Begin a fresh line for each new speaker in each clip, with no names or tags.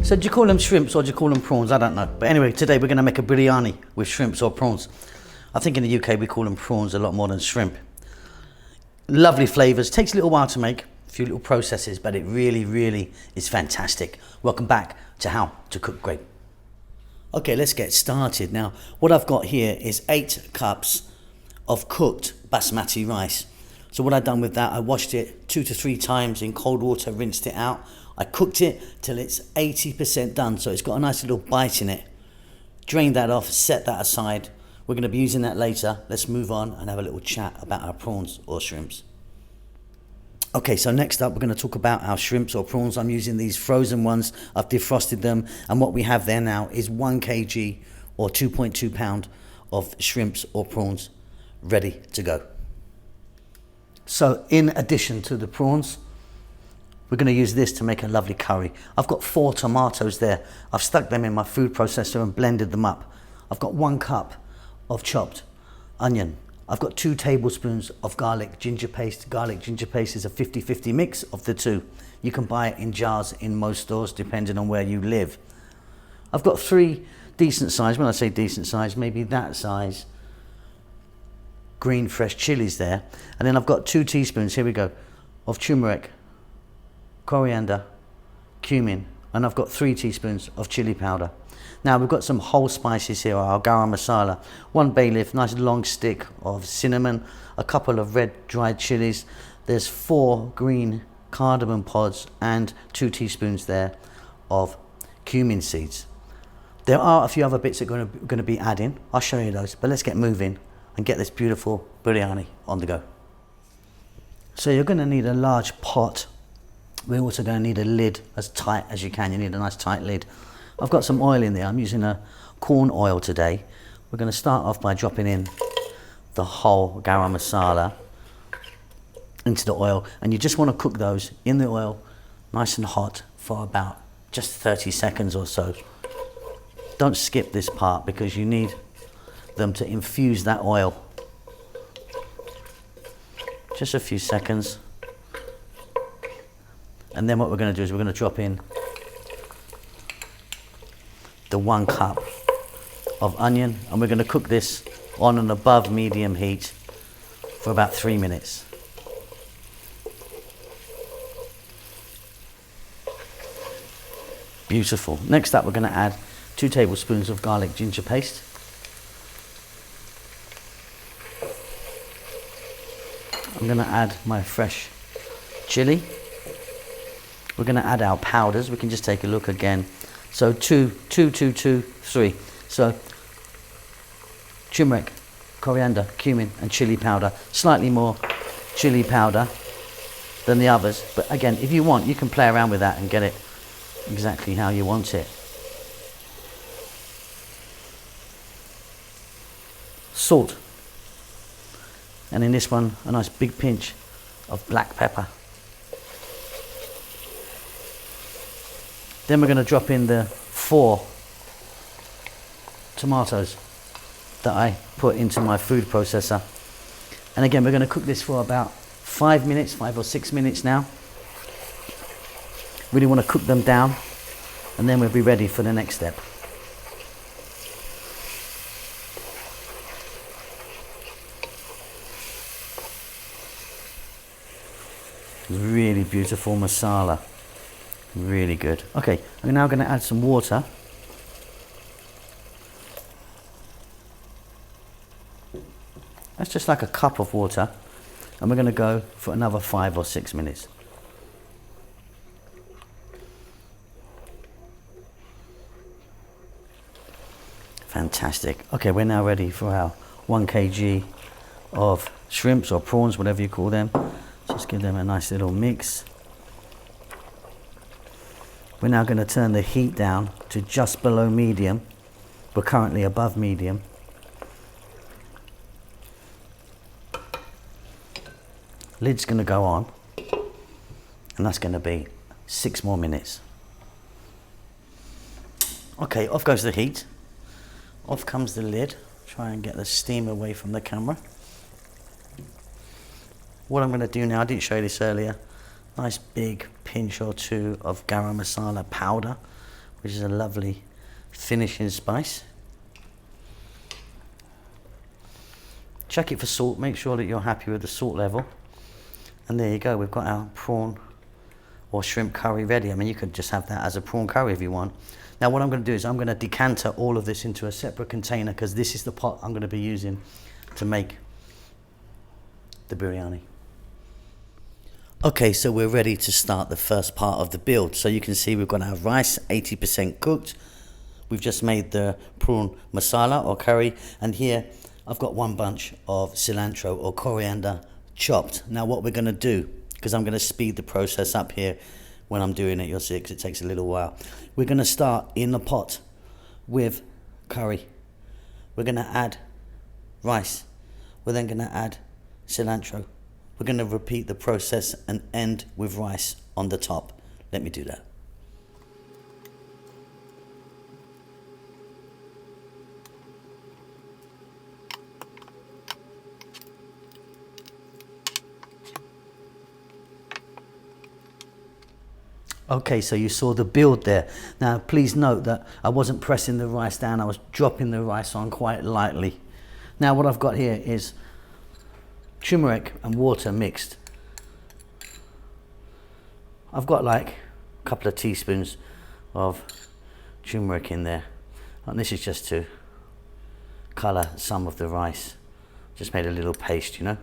So do you call them shrimps or do you call them prawns? I don't know. But anyway, today we're going to make a biryani with shrimps or prawns. I think in the UK we call them prawns a lot more than shrimp. Lovely flavours. Takes a little while to make, a few little processes, but it really, really is fantastic. Welcome back to How to Cook Great. Okay, let's get started. Now, what I've got here is 8 cups of cooked basmati rice. So what I've done with that, I washed it 2 to 3 times in cold water, rinsed it out. I cooked it till it's 80% done, so it's got a nice little bite in it. Drain that off, set that aside. We're going to be using that later. Let's move on and have a little chat about our prawns or shrimps. Okay, so next up we're going to talk about our shrimps or prawns. I'm using these frozen ones. I've defrosted them, and what we have there now is 1 kg or 2.2 pound of shrimps or prawns ready to go. So in addition to the prawns, we're going to use this to make a lovely curry. I've got 4 tomatoes there. I've stuck them in my food processor and blended them up. I've got 1 cup of chopped onion. I've got 2 tablespoons of garlic ginger paste. Garlic ginger paste is a 50-50 mix of the two. You can buy it in jars in most stores depending on where you live. I've got 3 decent size, when I say decent size, maybe that size, green fresh chilies there. And then I've got 2 teaspoons, here we go, of turmeric, coriander, cumin, and I've got 3 teaspoons of chili powder. Now we've got some whole spices here, our garam masala, 1 bay leaf, nice long stick of cinnamon, a couple of red dried chilies, there's 4 green cardamom pods and 2 teaspoons there of cumin seeds. There are a few other bits that we're going to be adding. I'll show you those, but let's get moving and get this beautiful biryani on the go. So you're going to need a large pot. We're also going to need a lid as tight as you can. You need a nice tight lid. I've got some oil in there. I'm using a corn oil today. We're going to start off by dropping in the whole garam masala into the oil, and you just want to cook those in the oil nice and hot for about just 30 seconds or so. Don't skip this part because you need them to infuse that oil. Just a few seconds. And then what we're going to do is we're going to drop in the 1 cup of onion, and we're going to cook this on an above medium heat for about 3 minutes. Beautiful. Next up we're going to add 2 tablespoons of garlic ginger paste. I'm going to add my fresh chili. We're going to add our powders. We can just take a look again. So 3. So turmeric, coriander, cumin and chili powder. Slightly more chili powder than the others. But again, if you want, you can play around with that and get it exactly how you want it. Salt. And in this one, a nice big pinch of black pepper. Then we're going to drop in the 4 tomatoes that I put into my food processor. And again, we're going to cook this for about 5 minutes, 5 or 6 minutes now. Really want to cook them down, and then we'll be ready for the next step. Really beautiful masala. Really good. Okay, I'm now going to add some water. That's just like a cup of water, and we're going to go for another 5 or 6 minutes. Fantastic. Okay, we're now ready for our 1 kg of shrimps or prawns, whatever you call them. Just give them a nice little mix. We're now going to turn the heat down to just below medium. We're currently above medium. Lid's going to go on, and that's going to be 6 more minutes. Okay, off goes the heat. Off comes the lid. Try and get the steam away from the camera. What I'm going to do now, I didn't show you this earlier, nice big pinch or 2 of garam masala powder. which is a lovely finishing spice. Check it for salt, make sure that you're happy with the salt level. And there you go, we've got our prawn or shrimp curry ready. I mean, you could just have that as a prawn curry if you want. Now what I'm going to do is I'm going to decanter all of this into a separate container, because this is the pot I'm going to be using to make the biryani. Okay, so we're ready to start the first part of the build. So you can see we've got our rice 80% cooked. We've just made the prawn masala or curry, and here I've got one bunch of cilantro or coriander chopped. Now what we're going to do, because I'm going to speed the process up here when I'm doing it, you'll see, because it takes a little while. We're going to start in the pot with curry. We're going to add rice. We're then going to add cilantro. We're going to repeat the process and end with rice on the top. Let me do that. Okay, so you saw the build there. Now please note that I wasn't pressing the rice down, I was dropping the rice on quite lightly. Now what I've got here is turmeric and water mixed. I've got like a couple of teaspoons of turmeric in there, and this is just to colour some of the rice. Just made a little paste, you know.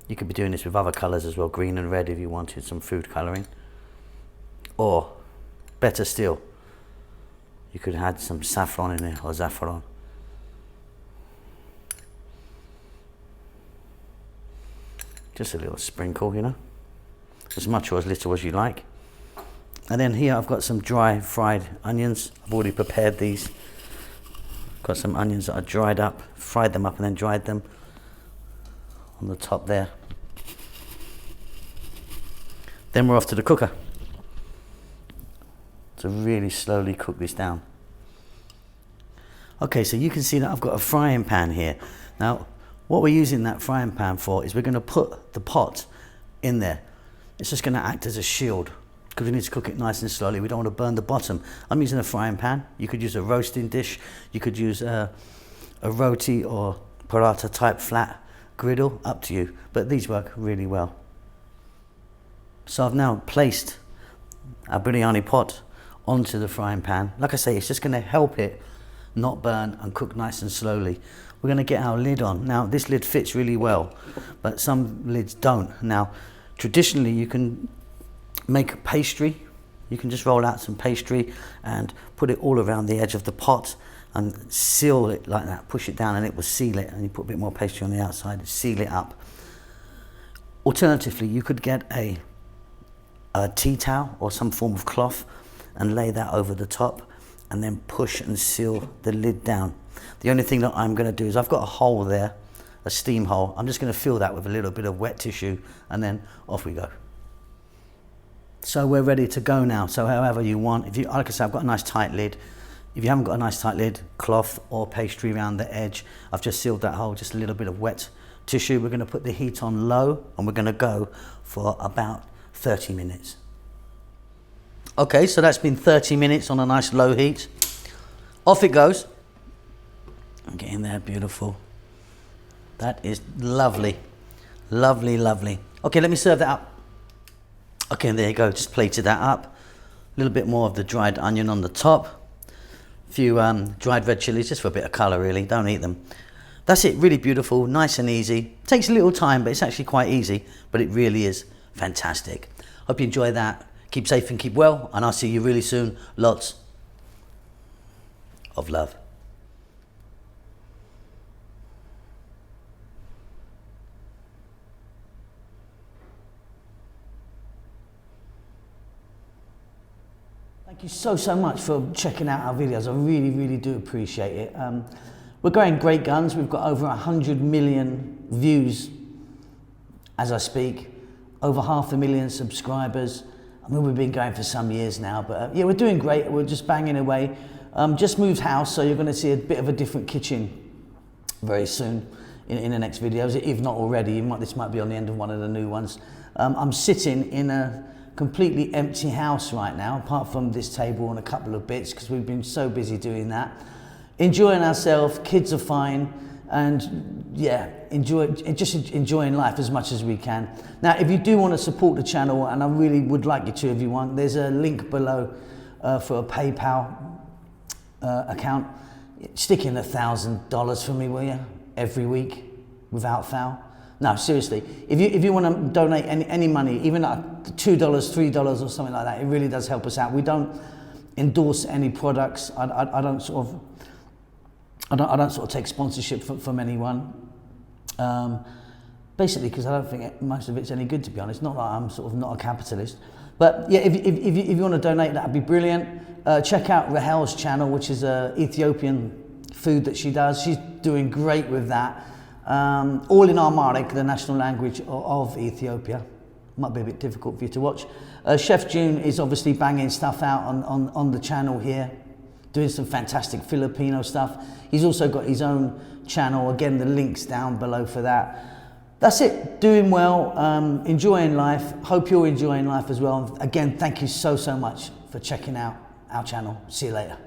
You could be doing this with other colours as well, green and red if you wanted some food colouring. Or, better still, you could add some saffron in there, or zaffaron. Just a little sprinkle, you know, as much or as little as you like. And then here I've got some dry fried onions. I've already prepared these. Got some onions that I dried up, fried them up and then dried them on the top there. Then we're off to the cooker to really slowly cook this down. Okay, so you can see that I've got a frying pan here. Now what we're using that frying pan for is we're going to put the pot in there. It's just going to act as a shield, because we need to cook it nice and slowly. We don't want to burn the bottom. I'm using a frying pan. You could use a roasting dish. You could use a roti or paratha type flat griddle, up to you, but these work really well. So I've now placed our biryani pot onto the frying pan. Like I say, it's just going to help it not burn and cook nice and slowly. We're going to get our lid on. Now this lid fits really well, but some lids don't. Now traditionally you can make pastry. You can just roll out some pastry and put it all around the edge of the pot and seal it like that, push it down and it will seal it, and you put a bit more pastry on the outside and seal it up. Alternatively, you could get a tea towel or some form of cloth and lay that over the top and then push and seal the lid down. The only thing that I'm going to do is I've got a hole there, a steam hole. I'm just going to fill that with a little bit of wet tissue and then off we go. So we're ready to go now. So however you want, if you, like I said, I've got a nice tight lid. If you haven't got a nice tight lid, cloth or pastry around the edge, I've just sealed that hole, just a little bit of wet tissue. We're going to put the heat on low and we're going to go for about 30 minutes. Okay, so that's been 30 minutes on a nice low heat. Off it goes. Get in there, beautiful. That is lovely, lovely, lovely. Okay, let me serve that up. Okay, and there you go, just plated that up. A little bit more of the dried onion on the top. A few dried red chilies, just for a bit of colour really, don't eat them. That's it, really beautiful, nice and easy. Takes a little time, but it's actually quite easy, but it really is fantastic. Hope you enjoy that. Keep safe and keep well, and I'll see you really soon. Lots of love. Thank you so much for checking out our videos. I really do appreciate it. We're going great guns. We've got over 100 million views as I speak, over 500,000 subscribers. I mean, we've been going for some years now, but yeah, we're doing great. We're just banging away. Just moved house, so you're going to see a bit of a different kitchen very soon in the next videos, if not already. This might be on the end of one of the new ones. I'm sitting in a completely empty house right now, apart from this table and a couple of bits, because we've been so busy doing that. Enjoying ourselves, kids are fine, and yeah, just enjoying life as much as we can. Now, if you do want to support the channel, and I really would like you to if you want, there's a link below for a PayPal account. Stick in $1,000 for me, will you? Every week, without fail. No, seriously, if you want to donate any money, even like $2, $3 or something like that, it really does help us out. We don't endorse any products. I don't sort of take sponsorship from anyone. Basically, because I don't think most of it's any good, to be honest. Not that I'm sort of not a capitalist, but yeah, if you want to donate, that'd be brilliant. Check out Rahel's channel, which is Ethiopian food that she does. She's doing great with that. All in Amharic, the national language of Ethiopia. Might be a bit difficult for you to watch. Chef June is obviously banging stuff out on the channel here, doing some fantastic Filipino stuff. He's also got his own channel. Again, the link's down below for that. That's it. Doing well, enjoying life. Hope you're enjoying life as well. Again, thank you so much for checking out our channel. See you later.